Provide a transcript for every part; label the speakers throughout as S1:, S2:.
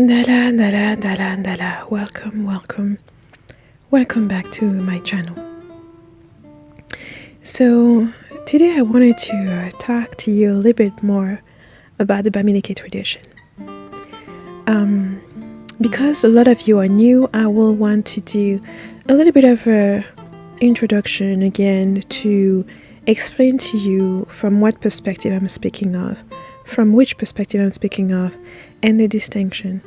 S1: Dala, dala, dala, dala. Welcome back to my channel. So, today I wanted to talk to you a little bit more about the Bamileke tradition. Because a lot of you are new, I will want to do a little bit of a introduction again to explain to you from what perspective I'm speaking of, from which perspective I'm speaking of, and the distinction.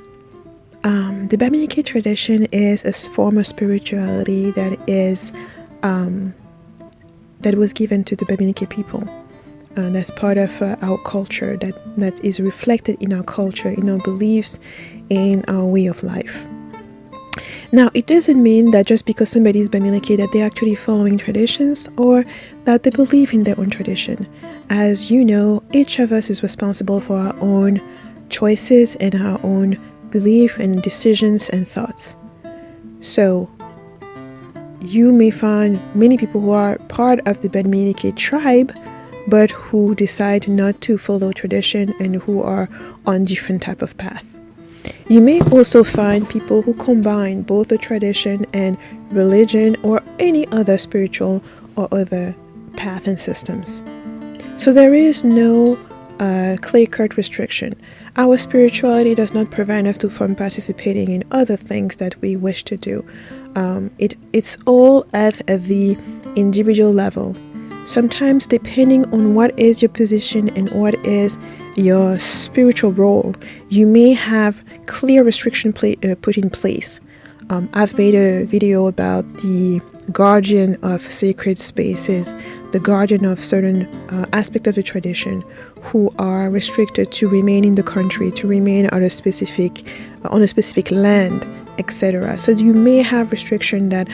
S1: The Bamileke tradition is a form of spirituality that was given to the Bamileke people. That's part of our culture, that is reflected in our culture, in our beliefs, in our way of life. Now, it doesn't mean that just because somebody is Bamileke that they're actually following traditions or that they believe in their own tradition. As you know, each of us is responsible for our own choices and our own belief and decisions and thoughts. So, you may find many people who are part of the Bamileke tribe but who decide not to follow tradition and who are on different type of path. You may also find people who combine both the tradition and religion or any other spiritual or other path and systems. So there is no clear-cut restriction. Our spirituality does not prevent us from participating in other things that we wish to do. It's all at the individual level. Sometimes, depending on what is your position and what is your spiritual role, you may have clear restriction put in place. I've made a video about the guardian of sacred spaces, the guardian of certain aspect of the tradition, who are restricted to remain in the country, to remain on a specific land, etc. So you may have restrictions that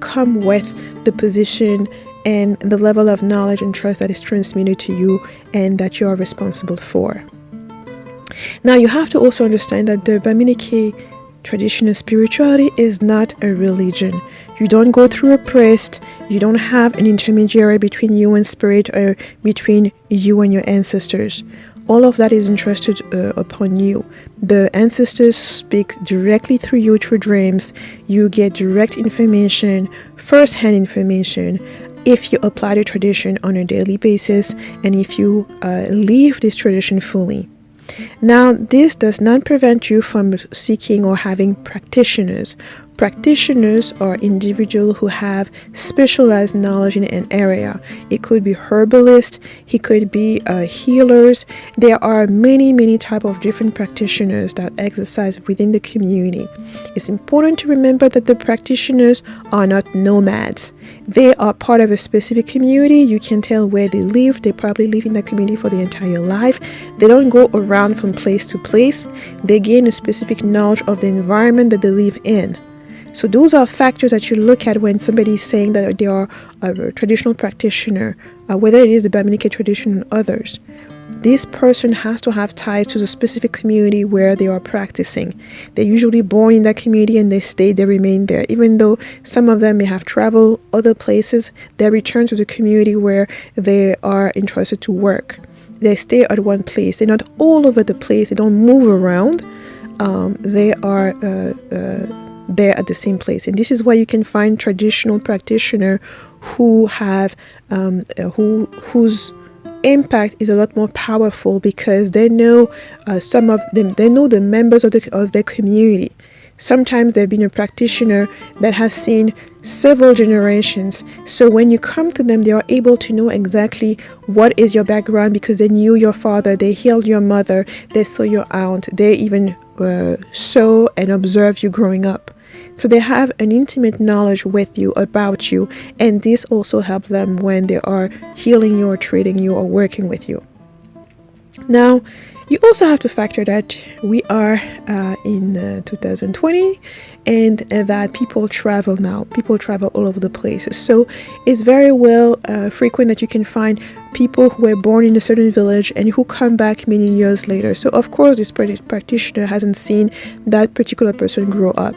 S1: come with the position and the level of knowledge and trust that is transmitted to you and that you are responsible for. Now, you have to also understand that the Bamileke traditional spirituality is not a religion. You don't go through a priest, you don't have an intermediary between you and spirit or between you and your ancestors. All of that is entrusted upon you. The ancestors speak directly through you through dreams. You get direct information, first-hand information, if you apply the tradition on a daily basis and if you live this tradition fully. Now, this does not prevent you from seeking or having practitioners. Practitioners are individuals who have specialized knowledge in an area. It could be herbalists, it could be healers. There are many types of different practitioners that exercise within the community. It's important to remember that the practitioners are not nomads. They are part of a specific community. You can tell where they live. They probably live in that community for their entire life. They don't go around from place to place. They gain a specific knowledge of the environment that they live in. So those are factors that you look at when somebody is saying that they are a traditional practitioner, whether it is the Bamileke tradition or others. This person has to have ties to the specific community where they are practicing. They're usually born in that community and they remain there. Even though some of them may have traveled other places, they return to the community where they are entrusted to work. They stay at one place. They're not all over the place. They don't move around. They are there at the same place, and this is why you can find traditional practitioners who have whose impact is a lot more powerful because they know some of them. They know the members of their community. Sometimes they've been a practitioner that has seen several generations. So when you come to them, they are able to know exactly what is your background because they knew your father, they healed your mother, they saw your aunt, they even saw and observed you growing up. So they have an intimate knowledge with you, about you, and this also helps them when they are healing you or treating you or working with you. Now, you also have to factor that we are in 2020 and that people travel now. People travel all over the place. So it's very well frequent that you can find people who were born in a certain village and who come back many years later. So of course this practitioner hasn't seen that particular person grow up.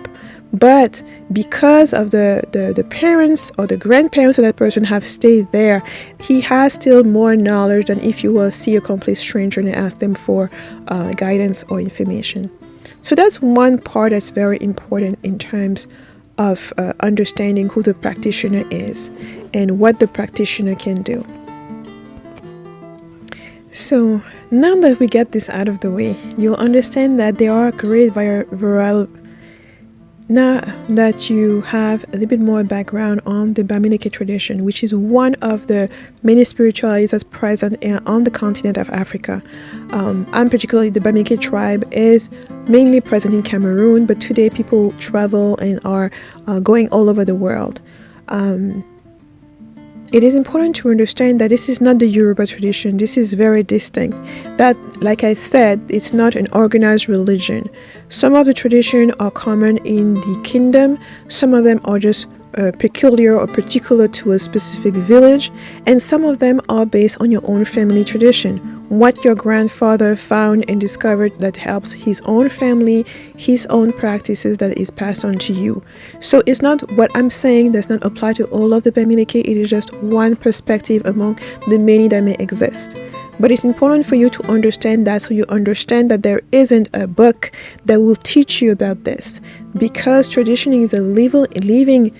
S1: But because of the parents or the grandparents of that person have stayed there, he has still more knowledge than if you will see a complete stranger and ask them for guidance or information. So that's one part that's very important in terms of understanding who the practitioner is and what the practitioner can do. So now that we get this out of the way, you'll understand that there are great variety. Now that you have a little bit more background on the Bamileke tradition, which is one of the many spiritualities that's present on the continent of Africa, and particularly the Bamileke tribe is mainly present in Cameroon, but today people travel and are going all over the world. It is important to understand that this is not the Yoruba tradition. This is very distinct. That, like I said, it's not an organized religion. Some of the traditions are common in the kingdom. Some of them are just peculiar or particular to a specific village. And some of them are based on your own family tradition. What your grandfather found and discovered that helps his own family, his own practices that is passed on to you. So it's not what I'm saying does not apply to all of the Bamileke. It is just one perspective among the many that may exist. But it's important for you to understand that, so you understand that there isn't a book that will teach you about this, because tradition is a living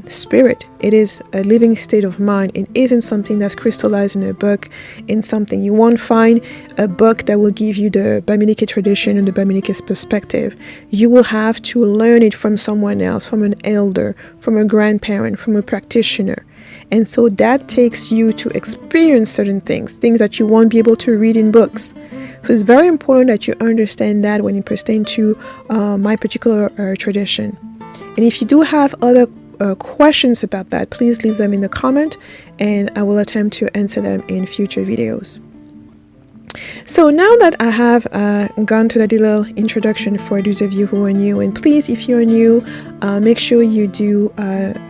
S1: spirit. It is a living state of mind. It isn't something that's crystallized in a book, in something. You won't find a book that will give you the Bamileke tradition and the Bamileke's perspective. You will have to learn it from someone else, from an elder, from a grandparent, from a practitioner. And so that takes you to experience certain things that you won't be able to read in books. So it's very important that you understand that when it pertains to my particular tradition. And if you do have other questions about that, please leave them in the comment and I will attempt to answer them in future videos. So now that I have gone to that little introduction for those of you who are new, and please, if you're new, make sure you do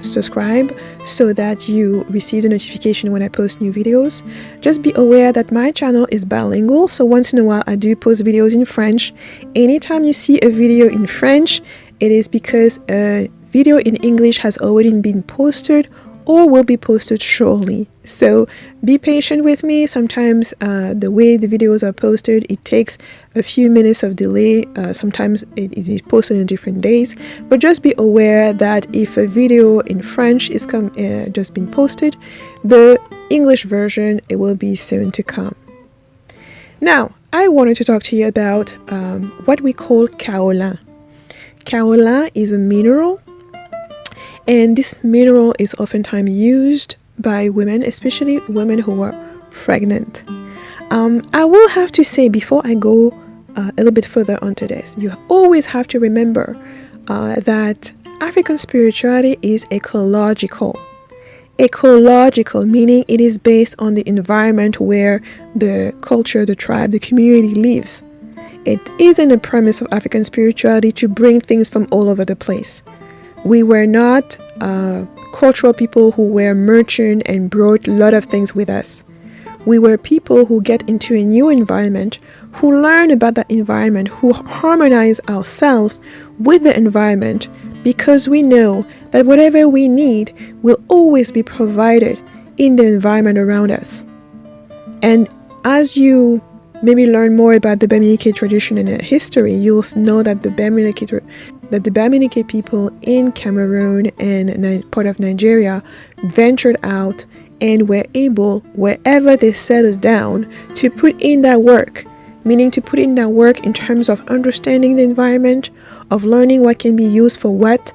S1: subscribe so that you receive the notification when I post new videos. Just be aware that my channel is bilingual, so once in a while I do post videos in French. Anytime you see a video in French, it is because a video in English has already been posted or will be posted shortly. So be patient with me. Sometimes the way the videos are posted, it takes a few minutes of delay. Sometimes it is posted on different days. But just be aware that if a video in French is just been posted, the English version, it will be soon to come. Now, I wanted to talk to you about what we call Kaolin. Kaolin is a mineral, and this mineral is oftentimes used by women, especially women who are pregnant. I will have to say, before I go a little bit further onto this, you always have to remember that African spirituality is ecological. Ecological, meaning it is based on the environment where the culture, the tribe, the community lives. It isn't a premise of African spirituality to bring things from all over the place. We were not cultural people who were merchant and brought a lot of things with us. We were people who get into a new environment, who learn about that environment, who harmonize ourselves with the environment, because we know that whatever we need will always be provided in the environment around us. And as you maybe learn more about the Bamileke tradition and history, you'll know that the Bamileke people in Cameroon and part of Nigeria ventured out and were able, wherever they settled down, to put in that work. Meaning to put in that work in terms of understanding the environment, of learning what can be used for what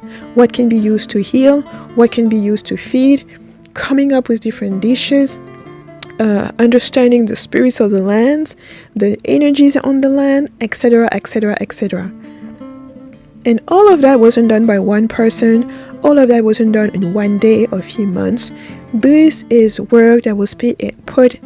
S1: can be used to heal, what can be used to feed, coming up with different dishes, understanding the spirits of the land, the energies on the land, etc., etc., etc. And all of that wasn't done by one person. All of that wasn't done in one day or a few months. This is work that was put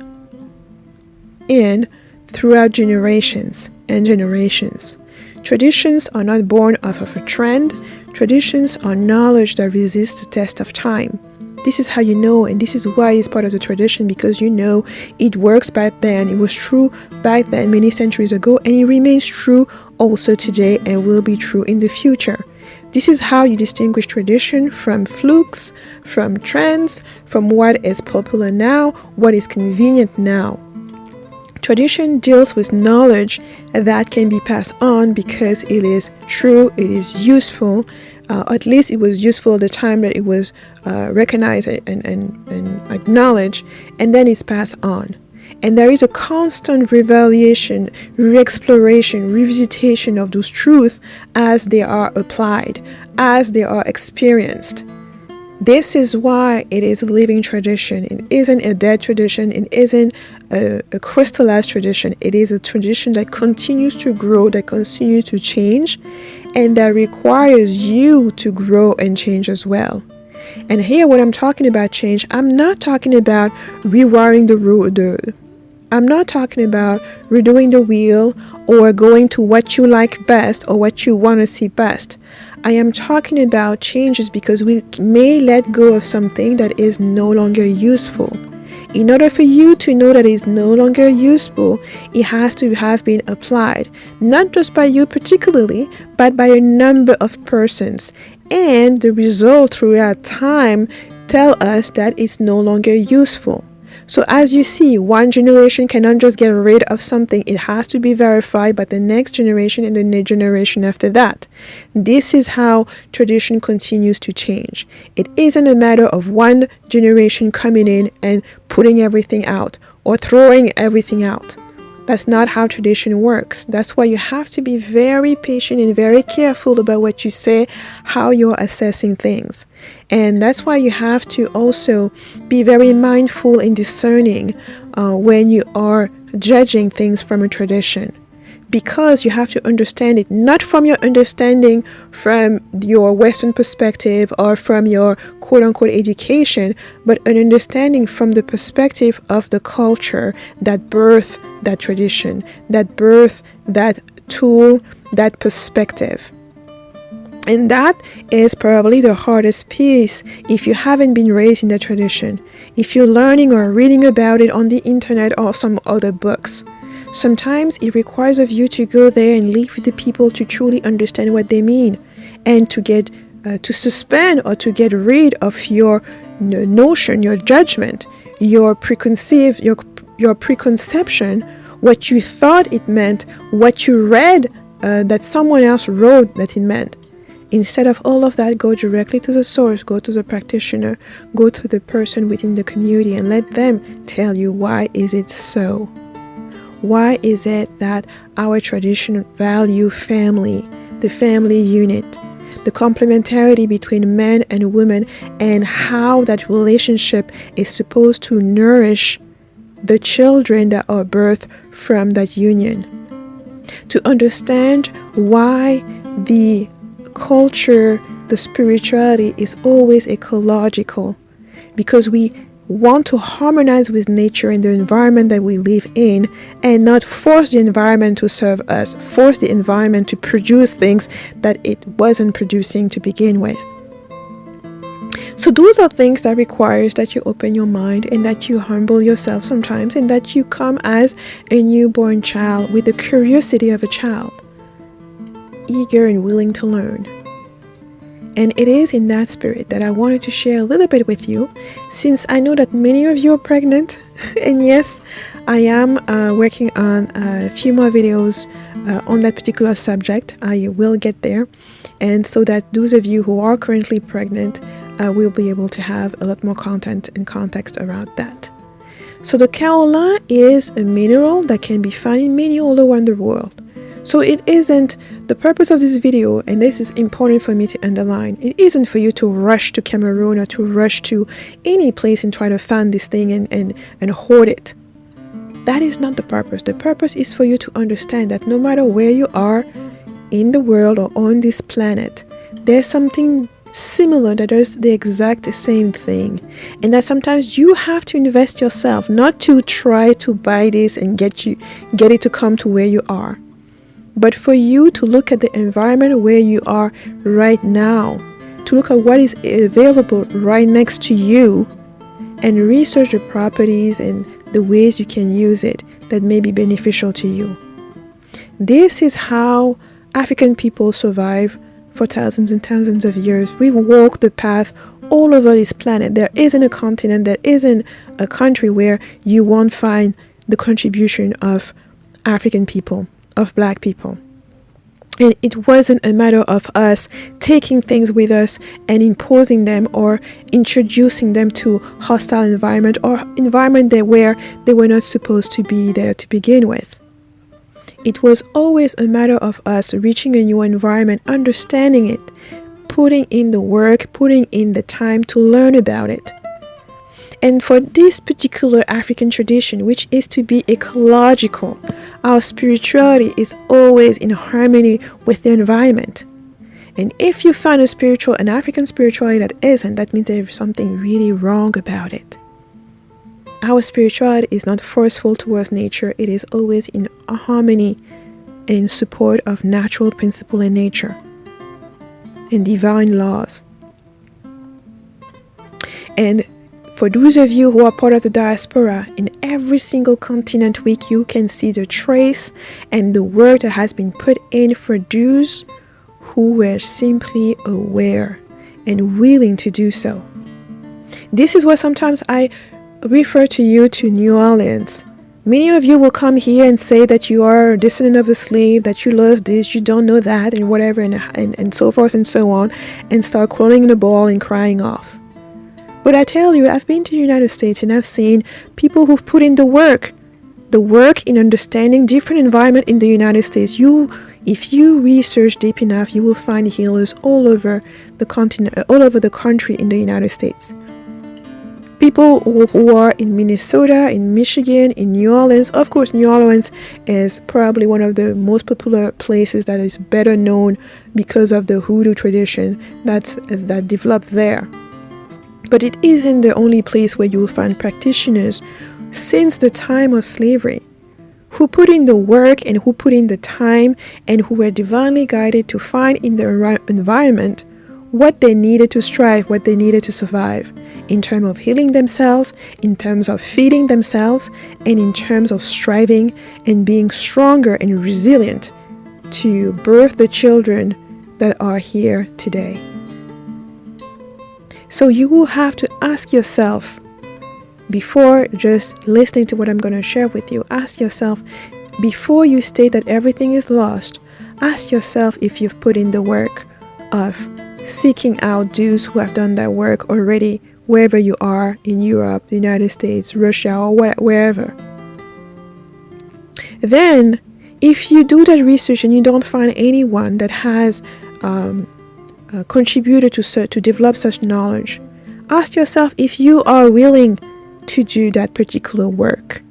S1: in throughout generations and generations. Traditions are not born off of a trend. Traditions are knowledge that resists the test of time. This is how you know, and this is why it's part of the tradition, because you know it works back then. It was true back then many centuries ago, and it remains true also today and will be true in the future. This is how you distinguish tradition from flukes, from trends, from what is popular now, what is convenient now. Tradition deals with knowledge that can be passed on because it is true, it is useful, at least it was useful at the time that it was recognized and acknowledged, and then it's passed on. And there is a constant revelation, re-exploration, revisitation of those truths as they are applied, as they are experienced. This is why it is a living tradition. It isn't a dead tradition. It isn't a crystallized tradition. It is a tradition that continues to grow, that continues to change, and that requires you to grow and change as well. And here, when I'm talking about change, I'm not talking about rewiring the road. I'm not talking about redoing the wheel or going to what you like best or what you want to see best. I am talking about changes because we may let go of something that is no longer useful. In order for you to know that it is no longer useful, it has to have been applied, not just by you particularly, but by a number of persons. And the result throughout time tell us that it's no longer useful. So as you see, one generation cannot just get rid of something. It has to be verified by the next generation and the next generation after that. This is how tradition continues to change. It isn't a matter of one generation coming in and putting everything out or throwing everything out. That's not how tradition works. That's why you have to be very patient and very careful about what you say, how you're assessing things. And that's why you have to also be very mindful and discerning when you are judging things from a tradition. Because you have to understand it not from your understanding from your Western perspective or from your quote-unquote education, but an understanding from the perspective of the culture that birthed that tradition, that birthed that tool, that perspective. And that is probably the hardest piece if you haven't been raised in that tradition, if you're learning or reading about it on the internet or some other books. Sometimes it requires of you to go there and live with the people to truly understand what they mean and to get to suspend or to get rid of your notion, your judgment, your preconceived, your preconception, what you thought it meant, what you read that someone else wrote that it meant. Instead of all of that, go directly to the source, go to the practitioner, go to the person within the community and let them tell you why is it so. Why is it that our tradition value family, the family unit, the complementarity between men and women, and how that relationship is supposed to nourish the children that are birthed from that union? To understand why the culture, the spirituality is always ecological, because we want to harmonize with nature and the environment that we live in and not force the environment to serve us, force the environment to produce things that it wasn't producing to begin with. So those are things that requires that you open your mind and that you humble yourself sometimes and that you come as a newborn child with the curiosity of a child, eager and willing to learn. And it is in that spirit that I wanted to share a little bit with you, since I know that many of you are pregnant. And yes, I am working on a few more videos on that particular subject. I will get there. And so that those of you who are currently pregnant will be able to have a lot more content and context around that. So the kaolin is a mineral that can be found in many all around the world. So it isn't the purpose of this video, and this is important for me to underline, it isn't for you to rush to Cameroon or to rush to any place and try to find this thing and hoard it. That is not the purpose. The purpose is for you to understand that no matter where you are in the world or on this planet, there's something similar that does the exact same thing, and that sometimes you have to invest yourself, not to try to buy this and get it to come to where you are, but for you to look at the environment where you are right now, to look at what is available right next to you and research the properties and the ways you can use it that may be beneficial to you. This is how African people survive for thousands and thousands of years. We've walked the path all over this planet. There isn't a continent, there isn't a country where you won't find the contribution of African people, of Black people. And it wasn't a matter of us taking things with us and imposing them or introducing them to hostile environment or environment where they were not supposed to be there to begin with. It was always a matter of us reaching a new environment, understanding it, putting in the work, putting in the time to learn about it. And for this particular African tradition, which is to be ecological, our spirituality is always in harmony with the environment. And if you find an African spirituality that isn't, that means there is something really wrong about it. Our spirituality is not forceful towards nature. It is always in harmony and in support of natural principle in nature and divine laws. And for those of you who are part of the diaspora, in every single continent week, you can see the trace and the work that has been put in for those who were simply aware and willing to do so. This is why sometimes I refer to you to New Orleans. Many of you will come here and say that you are a descendant of a slave, that you lost this, you don't know that, and whatever, and so forth and so on, and start crawling in a ball and crying off. But I tell you, I've been to the United States and I've seen people who've put in the work in understanding different environment in the United States. If you research deep enough, you will find healers all over the continent, all over the country in the United States. People who are in Minnesota, in Michigan, in New Orleans. Of course, New Orleans is probably one of the most popular places that is better known because of the hoodoo tradition that developed there. But it isn't the only place where you will find practitioners since the time of slavery who put in the work and who put in the time and who were divinely guided to find in their environment what they needed to strive, what they needed to survive, in terms of healing themselves, in terms of feeding themselves, and in terms of striving and being stronger and resilient to birth the children that are here today. So you will have to ask yourself, before just listening to what I'm going to share with you, ask yourself, before you state that everything is lost, ask yourself if you've put in the work of seeking out those who have done that work already, wherever you are, in Europe, the United States, Russia, or wherever. Then, if you do that research and you don't find anyone that has contributed to develop such knowledge, ask yourself if you are willing to do that particular work.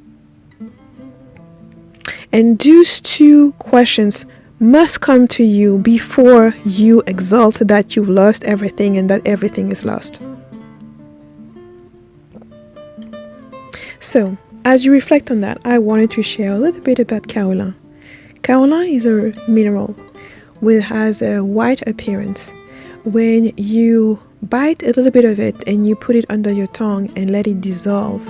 S1: And those two questions must come to you before you exult that you've lost everything and that everything is lost. So, as you reflect on that, I wanted to share a little bit about Kaolin. Kaolin is a mineral which has a white appearance. When you bite a little bit of it and you put it under your tongue and let it dissolve,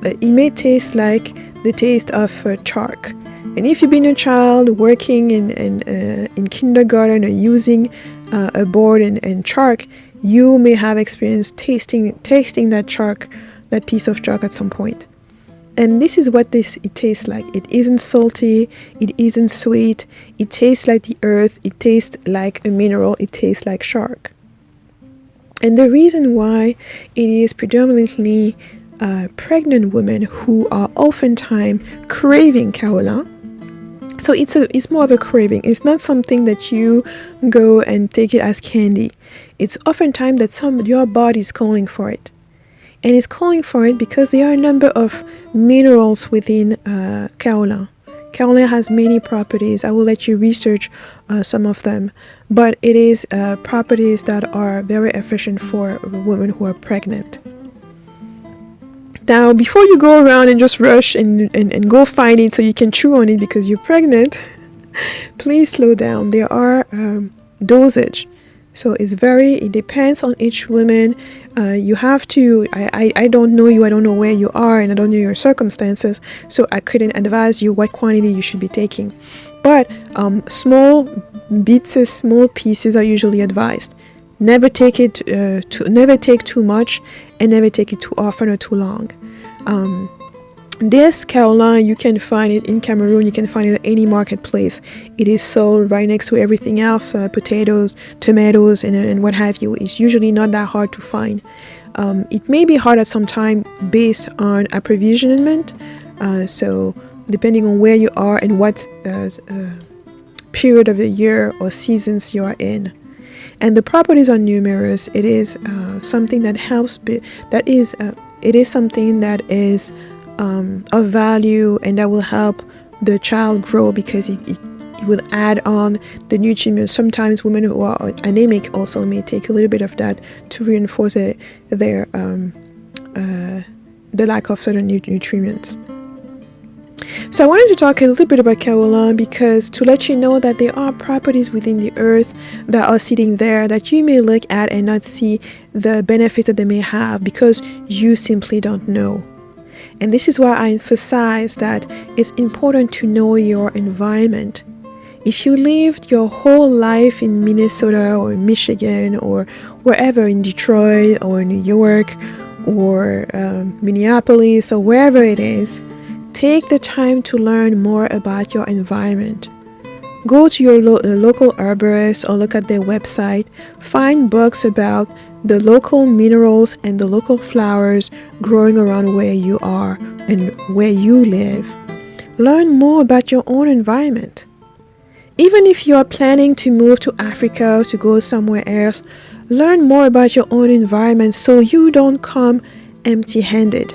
S1: it may taste like the taste of chalk. And if you've been a child working in kindergarten or using a board and chalk, you may have experienced tasting that chalk, that piece of chalk at some point. And this is what it tastes like. It isn't salty, it isn't sweet, it tastes like the earth, it tastes like a mineral, it tastes like chalk. And the reason why it is predominantly pregnant women who are oftentimes craving Kaolin. So it's more of a craving. It's not something that you go and take it as candy. It's oftentimes that your body is calling for it. And it's calling for it because there are a number of minerals within Kaolin. Kaolin has many properties. I will let you research some of them. But it is properties that are very efficient for women who are pregnant. Now, before you go around and just rush and go find it so you can chew on it because you're pregnant, please slow down. There are dosage. So it depends on each woman. You have to, I don't know you, I don't know where you are, and I don't know your circumstances, so I couldn't advise you what quantity you should be taking. But small bits, small pieces are usually advised. Never take too much, and never take it too often or too long. This Kaolin, you can find it in Cameroon, you can find it at any marketplace. It is sold right next to everything else, potatoes, tomatoes, and what have you. It's usually not that hard to find. It may be hard at some time based on approvisionment, so depending on where you are and what period of the year or seasons you are in. And the properties are numerous. It is something that helps, it is something that is of value and that will help the child grow, because it will add on the nutrients. Sometimes women who are anemic also may take a little bit of that to reinforce the lack of certain nutrients. So I wanted to talk a little bit about Kaolin, because to let you know that there are properties within the earth that are sitting there that you may look at and not see the benefits that they may have because you simply don't know. And this is why I emphasize that it's important to know your environment. If you lived your whole life in Minnesota or Michigan or wherever, in Detroit or New York or Minneapolis or wherever it is, take the time to learn more about your environment. Go to your local herbalist or look at their website. Find books about the local minerals and the local flowers growing around where you are and where you live. Learn more about your own environment. Even if you are planning to move to Africa or to go somewhere else, learn more about your own environment so you don't come empty-handed.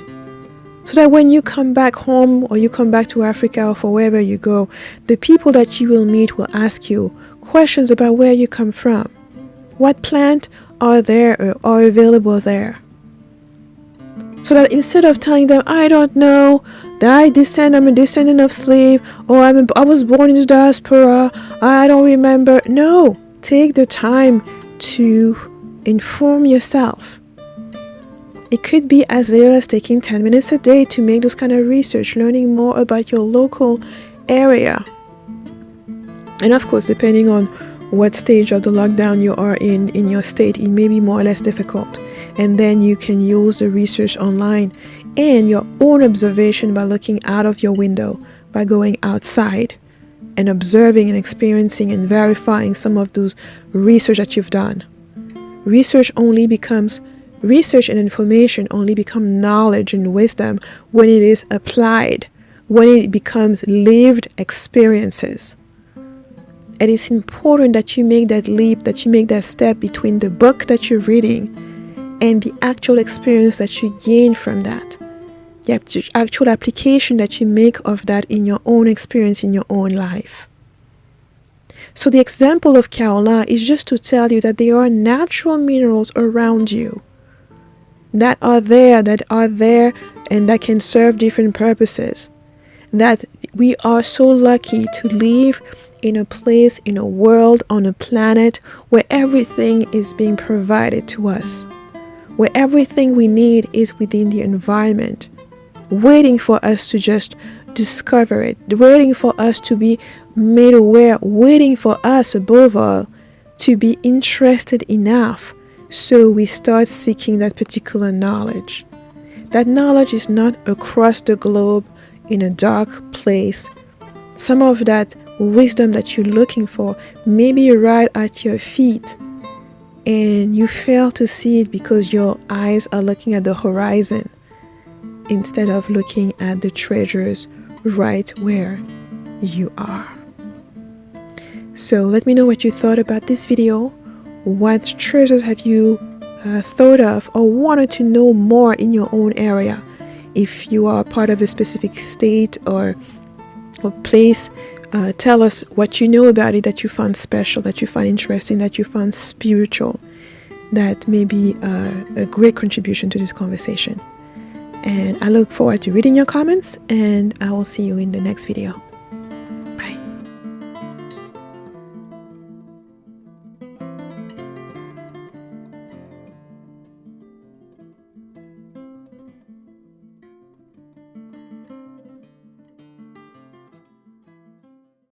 S1: So that when you come back home or you come back to Africa or for wherever you go, the people that you will meet will ask you questions about where you come from. What plant are there or are available there? So that instead of telling them, I don't know, I'm a descendant of slave, or I was born in the diaspora, I don't remember. No, take the time to inform yourself. It could be as little as taking 10 minutes a day to make those kind of research, learning more about your local area. And of course, depending on what stage of the lockdown you are in your state, it may be more or less difficult. And then you can use the research online and your own observation by looking out of your window, by going outside and observing and experiencing and verifying some of those research that you've done. Research and information only become knowledge and wisdom when it is applied, when it becomes lived experiences. It is important that you make that leap, that you make that step between the book that you're reading and the actual experience that you gain from that. The actual application that you make of that in your own experience, in your own life. So the example of Kaolin is just to tell you that there are natural minerals around you that are there and that can serve different purposes. That we are so lucky to live in a place, in a world, on a planet where everything is being provided to us, where everything we need is within the environment, waiting for us to just discover it, waiting for us to be made aware, waiting for us above all to be interested enough so we start seeking that particular knowledge. That knowledge is not across the globe in a dark place. Some of that wisdom that you're looking for may be right at your feet and you fail to see it because your eyes are looking at the horizon instead of looking at the treasures right where you are. So let me know what you thought about this video. What treasures have you thought of or wanted to know more in your own area? If you are part of a specific state or place, tell us what you know about it that you found special, that you find interesting, that you found spiritual, that may be a great contribution to this conversation. And I look forward to reading your comments, and I will see you in the next video.